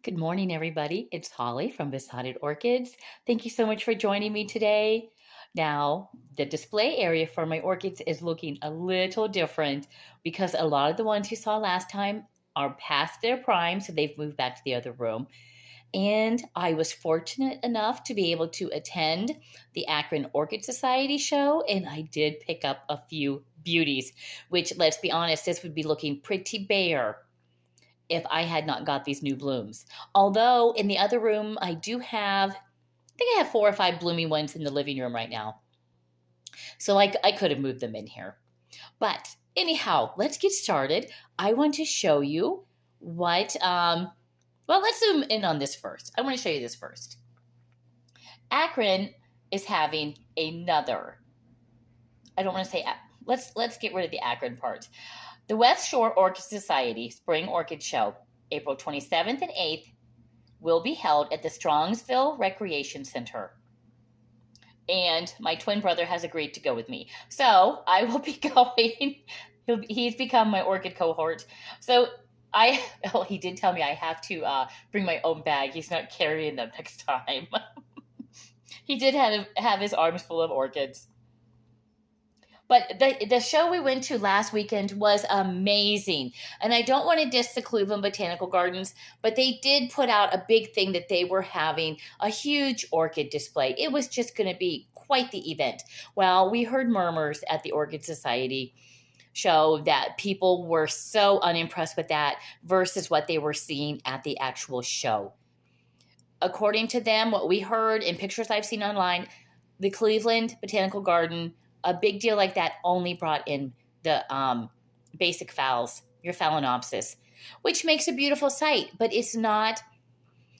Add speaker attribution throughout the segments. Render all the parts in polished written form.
Speaker 1: Good morning, everybody. It's Holly from Besotted Orchids. Thank you so much for joining me today. Now, the display area for my orchids is looking a little different because a lot of the ones you saw last time are past their prime, so they've moved back to the other room. And I was fortunate enough to be able to attend the Akron Orchid Society show, and I did pick up a few beauties, which, let's be honest, this would be looking pretty bare if I had not got these new blooms. Although in the other room, I think I have 4 or 5 blooming ones in the living room right now. So I could have moved them in here. But anyhow, let's get started. I want to show you let's zoom in on this first. I want to show you this first. Akron is having another, I don't want to say, let's get rid of the Akron part. The West Shore Orchid Society Spring Orchid Show, April 27th and 8th, will be held at the Strongsville Recreation Center. And my twin brother has agreed to go with me. So I will be going. He's become my orchid cohort. So he did tell me I have to bring my own bag. He's not carrying them next time. He did have his arms full of orchids. But the show we went to last weekend was amazing. And I don't want to diss the Cleveland Botanical Gardens, but they did put out a big thing that they were having a huge orchid display. It was just going to be quite the event. Well, we heard murmurs at the Orchid Society show that people were so unimpressed with that versus what they were seeing at the actual show. According to them, what we heard in pictures I've seen online, the Cleveland Botanical Garden, a big deal like that only brought in the basic phals, your Phalaenopsis, which makes a beautiful sight, but it's not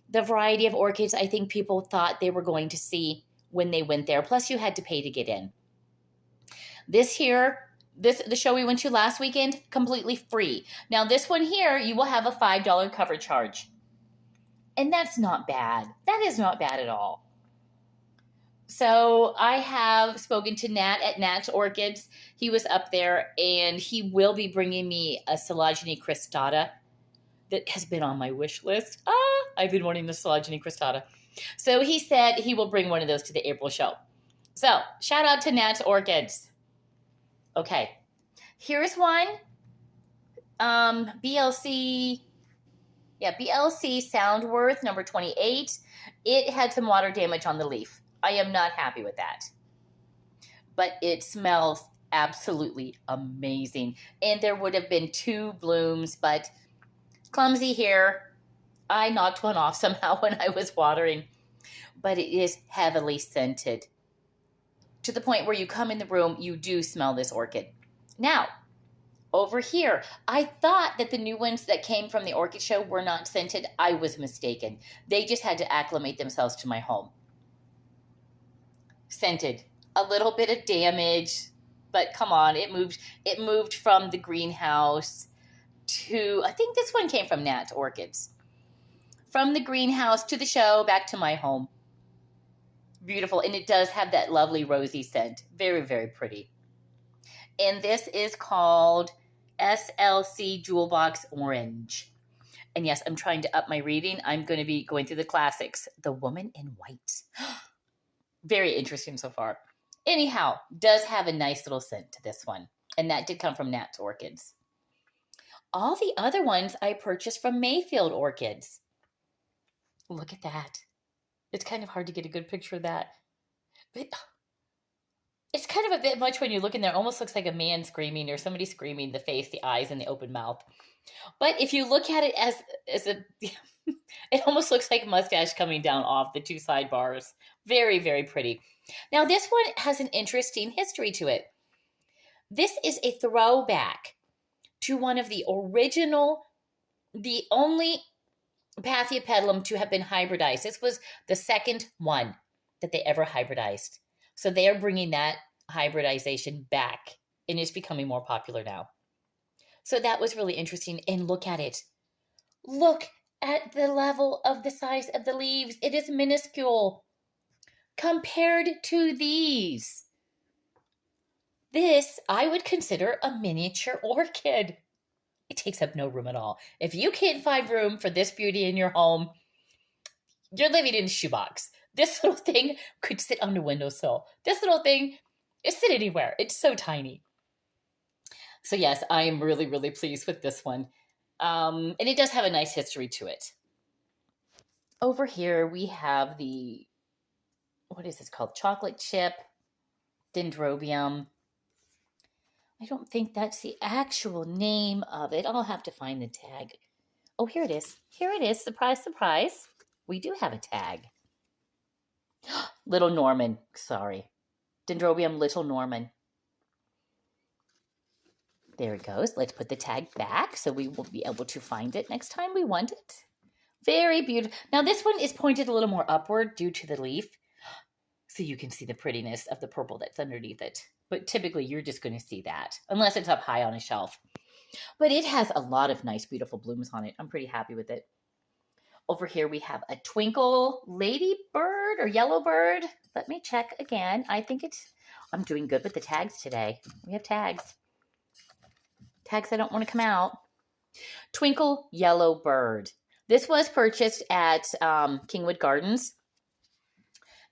Speaker 1: the variety of orchids I think people thought they were going to see when they went there. Plus, you had to pay to get in. The show we went to last weekend, completely free. Now, this one here, you will have a $5 cover charge. And that's not bad. That is not bad at all. So I have spoken to Nat at Nat's Orchids. He was up there, and he will be bringing me a Collagenea cristata that has been on my wish list. I've been wanting the Collagenea cristata. So he said he will bring one of those to the April show. So shout out to Nat's Orchids. Okay, here's one. BLC Sound number 28. It had some water damage on the leaf. I am not happy with that. But it smells absolutely amazing. And there would have been 2 blooms, but clumsy here. I knocked one off somehow when I was watering. But it is heavily scented. To the point where you come in the room, you do smell this orchid. Now, over here, I thought that the new ones that came from the orchid show were not scented. I was mistaken. They just had to acclimate themselves to my home. Scented. A little bit of damage, but come on, it moved from the greenhouse to, I think this one came from Nat's Orchids. From the greenhouse to the show, back to my home. Beautiful, and it does have that lovely rosy scent. Very, very pretty. And this is called SLC Jewelbox Orange. And yes, I'm trying to up my reading. I'm going to be going through the classics. The Woman in White. Very interesting so far. Anyhow, does have a nice little scent to this one. And that did come from Nat's Orchids. All the other ones I purchased from Mayfield Orchids. Look at that. It's kind of hard to get a good picture of that. But it's kind of a bit much when you look in there. It almost looks like a man screaming or somebody screaming, the face, the eyes, and the open mouth. But if you look at it as a... it almost looks like a mustache coming down off the 2 sidebars. Very, very pretty. Now, this one has an interesting history to it. This is a throwback to one of the original, the only Pathiopedilum to have been hybridized. This was the second one that they ever hybridized. So they are bringing that hybridization back, and it's becoming more popular now. So that was really interesting. And look at it. Look at the level of the size of the leaves. It is minuscule compared to these. This I would consider a miniature orchid. It takes up no room at all. If you can't find room for this beauty in your home, you're living in a shoebox. This little thing could sit on the windowsill. This little thing is sit anywhere. It's so tiny. So yes, I am really, really pleased with this one. And it does have a nice history to it. Over here, we have the, what is this called? Chocolate chip Dendrobium. I don't think that's the actual name of it. I'll have to find the tag. Oh, here it is. Here it is. Surprise, surprise. We do have a tag. Little Norman. Sorry. Dendrobium Little Norman. There it goes. Let's put the tag back so we will be able to find it next time we want it. Very beautiful. Now this one is pointed a little more upward due to the leaf. So you can see the prettiness of the purple that's underneath it. But typically you're just going to see that, unless it's up high on a shelf. But it has a lot of nice, beautiful blooms on it. I'm pretty happy with it. Over here we have a Twinkle Ladybird or Yellowbird. Let me check again. I think I'm doing good with the tags today. We have tags. Tags that don't want to come out. Twinkle Yellowbird. This was purchased at Kingwood Gardens.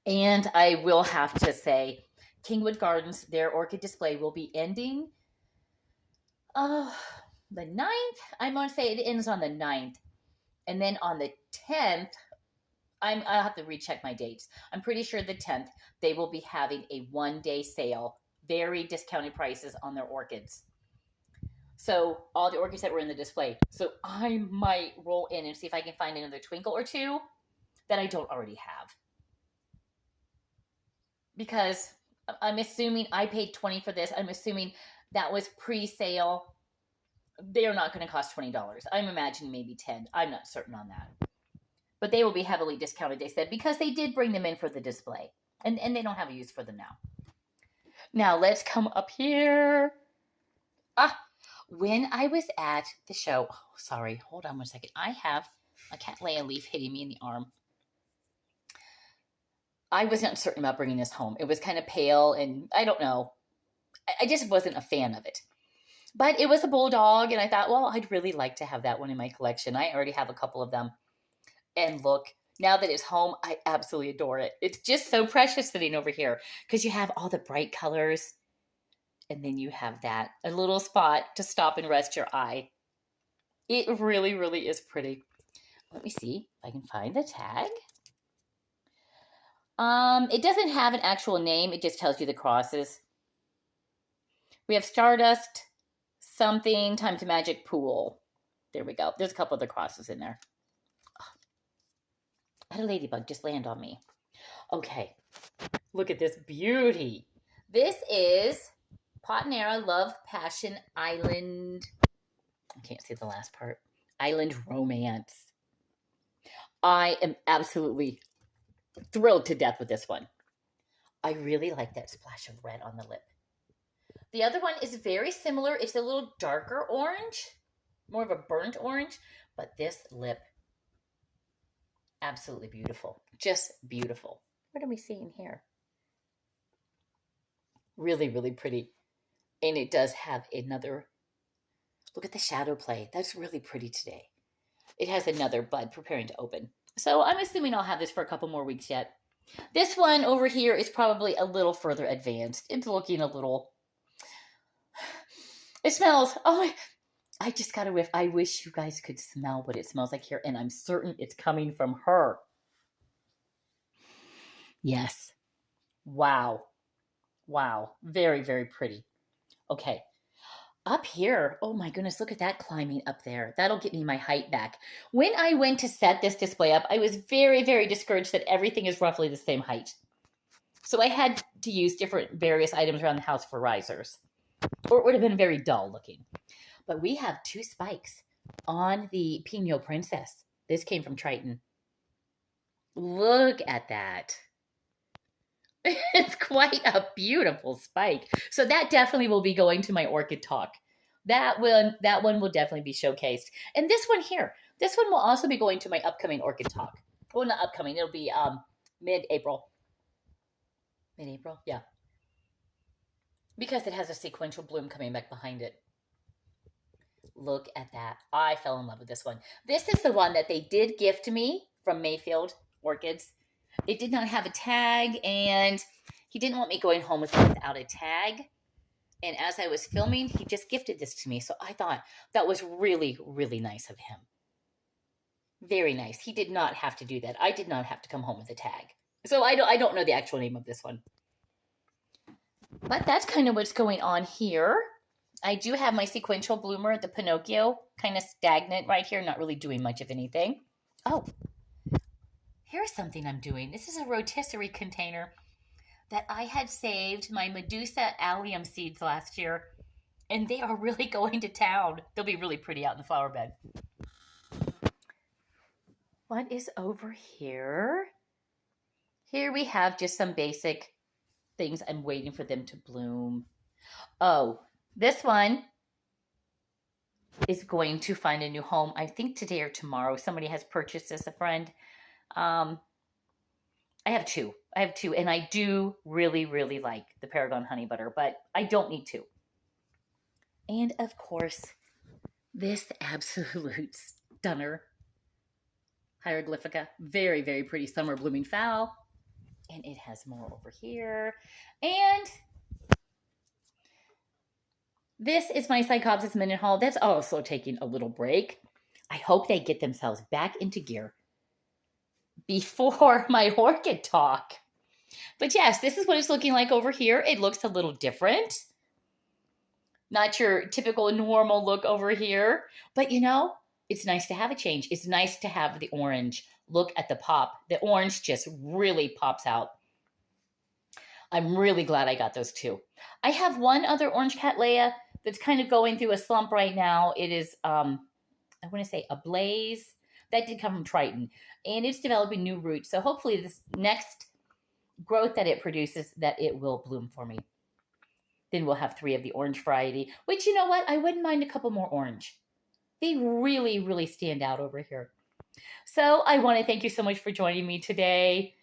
Speaker 1: And I will have to say, Kingwood Gardens, their orchid display will be ending the 9th. I'm going to say it ends on the 9th. And then on the 10th, I'll have to recheck my dates. I'm pretty sure the 10th, they will be having a one-day sale. Very discounted prices on their orchids. So all the orchids that were in the display. So I might roll in and see if I can find another Twinkle or two that I don't already have. Because I'm assuming I paid $20 for this. I'm assuming that was pre-sale. They're not going to cost $20. I'm imagining maybe $10. I'm not certain on that. But they will be heavily discounted, they said, because they did bring them in for the display. And they don't have a use for them now. Now, let's come up here. When I was at the show, sorry, hold on one second. I can't lay a leaf hitting me in the arm. I was not certain about bringing this home. It was kind of pale and I don't know. I just wasn't a fan of it. But it was a bulldog and I thought, well, I'd really like to have that one in my collection. I already have a couple of them. And look, now that it's home, I absolutely adore it. It's just so precious sitting over here because you have all the bright colors. And then you have a little spot to stop and rest your eye. It really, really is pretty. Let me see if I can find the tag. It doesn't have an actual name. It just tells you the crosses. We have Stardust, something, times Magic Pool. There we go. There's a couple other crosses in there. I had a ladybug just land on me. Okay. Look at this beauty. This is Potnera Love Passion Island. I can't see the last part. Island Romance. I am absolutely thrilled to death with this one. I really like that splash of red on the lip. The other one is very similar. It's a little darker orange, more of a burnt orange, but this lip, absolutely beautiful. Just beautiful. What are we seeing here? Really, really pretty. And it does have another, look at the shadow play. That's really pretty today. It has another bud preparing to open. So I'm assuming I'll have this for a couple more weeks yet. This one over here is probably a little further advanced. It's looking a little, it smells, I just got a whiff. I wish you guys could smell what it smells like here. And I'm certain it's coming from her. Yes. Wow. Wow. Very, very pretty. Okay. Up here, oh my goodness, look at that climbing up there. That'll get me my height back. When I went to set this display up, I was very, very discouraged that everything is roughly the same height. So I had to use various items around the house for risers. Or it would have been very dull looking. But we have 2 spikes on the Pino Princess. This came from Triton. Look at that. It's quite a beautiful spike. So that definitely will be going to my orchid talk. That one will definitely be showcased. And this one here, this one will also be going to my upcoming orchid talk. Well, not upcoming. It'll be mid-April. Mid-April? Yeah. Because it has a sequential bloom coming back behind it. Look at that. I fell in love with this one. This is the one that they did gift me from Mayfield Orchids. It did not have a tag, and he didn't want me going home with it without a tag. And as I was filming, he just gifted this to me. So I thought that was really, really nice of him. Very nice. He did not have to do that. I did not have to come home with a tag. So I don't know the actual name of this one. But that's kind of what's going on here. I do have my sequential bloomer, the Pinocchio, kind of stagnant right here, not really doing much of anything. Oh, here's something I'm doing. This is a rotisserie container that I had saved my Medusa allium seeds last year, and they are really going to town. They'll be really pretty out in the flower bed. What is over here? Here we have just some basic things. I'm waiting for them to bloom. Oh, this one is going to find a new home. I think today or tomorrow. Somebody has purchased this, a friend. I have two. And I do really, really like the Paragon Honey Butter, but I don't need two. And of course, this absolute stunner, Hieroglyphica. Very, very pretty summer blooming fowl. And it has more over here. And this is my Psychopsis Mendenhall. That's also taking a little break. I hope they get themselves back into gear before my orchid talk. But yes, this is what it's looking like over here. It looks a little different. Not your typical normal look over here. But you know, it's nice to have a change. It's nice to have the orange. Look at the pop. The orange just really pops out. I'm really glad I got those two. I have one other orange cattleya that's kind of going through a slump right now. It is, I want to say, a blaze. That did come from Triton. And it's developing new roots. So hopefully this next growth that it produces, that it will bloom for me. Then we'll have 3 of the orange variety. Which, you know what? I wouldn't mind a couple more orange. They really, really stand out over here. So I want to thank you so much for joining me today.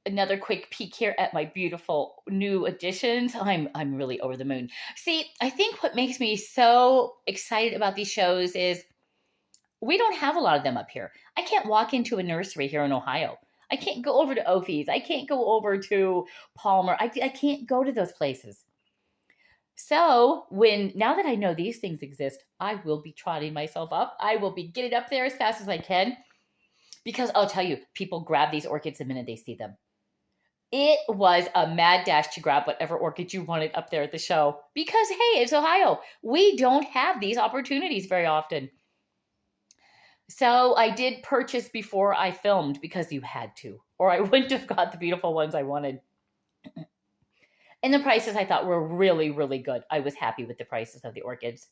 Speaker 1: Another quick peek here at my beautiful new additions. I'm really over the moon. See, I think what makes me so excited about these shows is we don't have a lot of them up here. I can't walk into a nursery here in Ohio. I can't go over to Ophi's. I can't go over to Palmer. I can't go to those places. So now that I know these things exist, I will be trotting myself up. I will be getting up there as fast as I can. Because I'll tell you, people grab these orchids the minute they see them. It was a mad dash to grab whatever orchid you wanted up there at the show. Because, hey, it's Ohio. We don't have these opportunities very often. So I did purchase before I filmed because you had to. Or I wouldn't have got the beautiful ones I wanted. And the prices I thought were really, really good. I was happy with the prices of the orchids.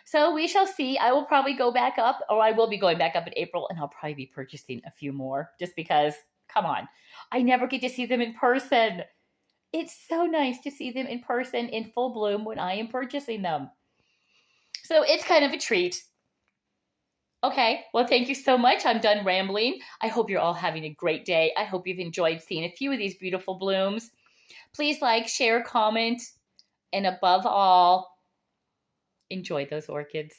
Speaker 1: So we shall see. I will probably go back up, or I will be going back up in April, and I'll probably be purchasing a few more just because, come on, I never get to see them in person. It's so nice to see them in person in full bloom when I am purchasing them. So it's kind of a treat. Okay, well, thank you so much. I'm done rambling. I hope you're all having a great day. I hope you've enjoyed seeing a few of these beautiful blooms. Please like, share, comment, and above all, enjoy those orchids.